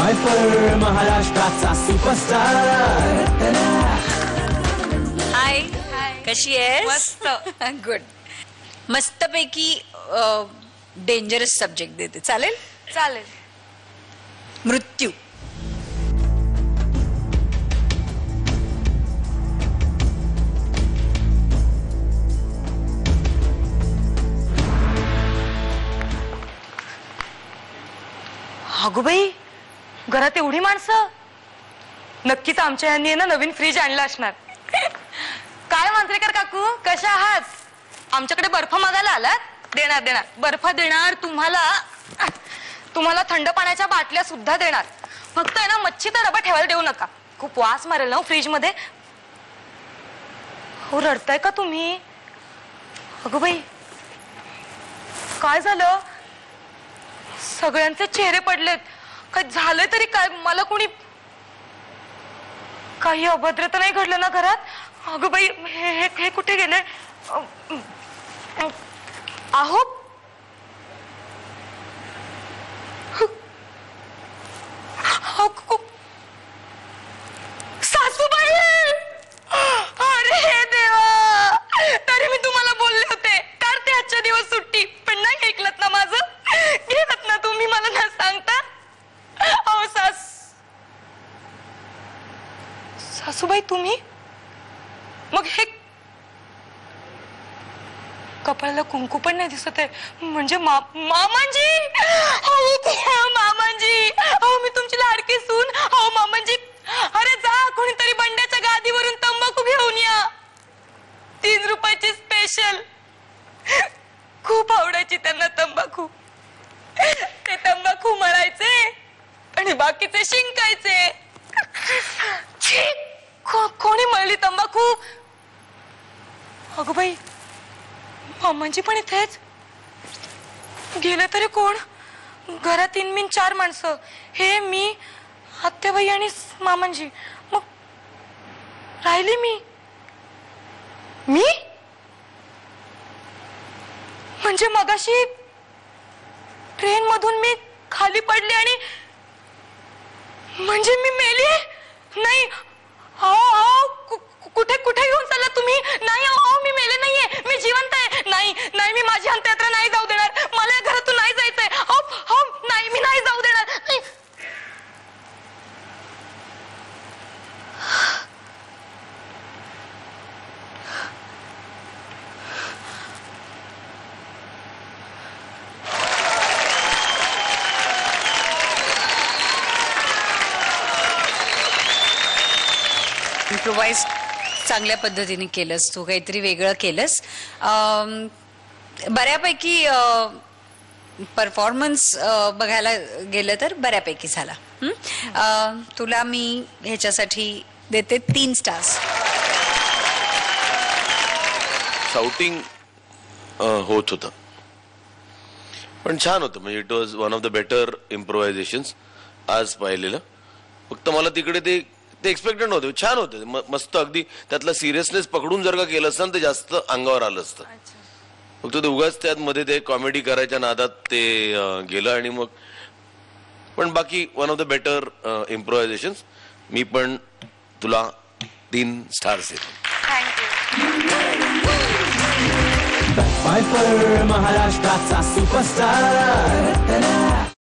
Piper महाराष्ट्राचा superstar. हाय, कशी आहेस? मस्त. गुड. मस्तपैकी डेंजरस सब्जेक्ट देते, चालेल? चालेल. मृत्यू. अगो बाई, घरात एवढी माणसं. नक्कीच आमच्या यांनी ना नवीन फ्रीज आणला असणार. काय मांजरेकर काकू, कशा आहात? आमच्याकडे बर्फ मागायला आलात? देणार देणार, बर्फ देणार तुम्हाला. तुम्हाला थंड पाण्याच्या बाटल्या सुद्धा देणार. फक्त आहे ना मच्छीचा डबा ठेवायला देऊ नका, खूप वास मारेल ना फ्रीज मध्ये. हो, रडताय का तुम्ही? अगो बाई, काय झालं? सगळ्यांचे चेहरे पडलेत. काय झालंय तरी काय? मला कोणी काही अभद्र तर नाही घडलं ना घरात? अगं बाई, हे कुठे गेले? अहो, सासूबाई! अरे देवा, तरी मी तुम्हाला बोलले होते काढते आजच्या दिवस सुट्टी, पण नाही ऐकलत ना माझं. घेतात ना तुम्ही मला न सांगता. अहो सासूबाई, तुम्ही मग हे कपाळाला कुंकू पण नाही दिसत आहे, म्हणजे मामांजी. अहो मामांजी, अहो मी तुमची लाडकी सून. अहो मामांजी, अरे जा कोणीतरी बंड्याच्या गादीवरून तंबाखू घेऊन या. 3 रुपयाची स्पेशल. खूप आवडायची त्यांना तंबाखू. ते तंबाखू मळायचे आणि बाकीचे शिंकायचे. कोणी मळली तंबाखू? अगो बाई, मामांजी पण इथेच गेले तरी कोण? घरात 3-4 माणसं, हे मी, आत्याबाई आणि मामांजी. मग राहिली मी. म्हणजे मगाशी ट्रेन मधून मी खाली पडले आणि म्हणजे मी मेली? नाही. कुठे कुठे घेऊन चालला तुम्ही? नाही, मी मेले नाहीये, मी जिवंत आहे. नाही नाही, मी माझी अंत्ययात्रा नाही जाऊ देणार. मला या घरातून नाही जायचंय. नाही, मी नाही जाऊ देणार. नाही. इम्प्रोवाइज चांगल्या पद्धतीने केलंस तू, काहीतरी वेगळं केलंस. बऱ्यापैकी परफॉर्मन्स बघायला गेलं तर बऱ्यापैकी झाला. तुला मी ह्याच्यासाठी देते 3 स्टार्स. शाउटिंग होत होतं, पण छान होतं. म्हणजे it was one of the better improvisations आज पाहिलेलं. फक्त मला तिकडे ते एक्सपेक्टेड नव्हतं. छान होतं, मस्त. अगदी त्यातला सिरियसनेस पकडून जर का केलं असतं ते जास्त अंगावर आलं असतं. फक्त ते उगाच त्यात मध्ये ते कॉमेडी करायच्या नादात ते गेलं. आणि मग पण बाकी वन ऑफ द बेटर इम्प्रोव्हायझेशन्स. मी पण तुला 3 स्टार्स देतो. पायपर महाराष्ट्राचा सुपरस्टार.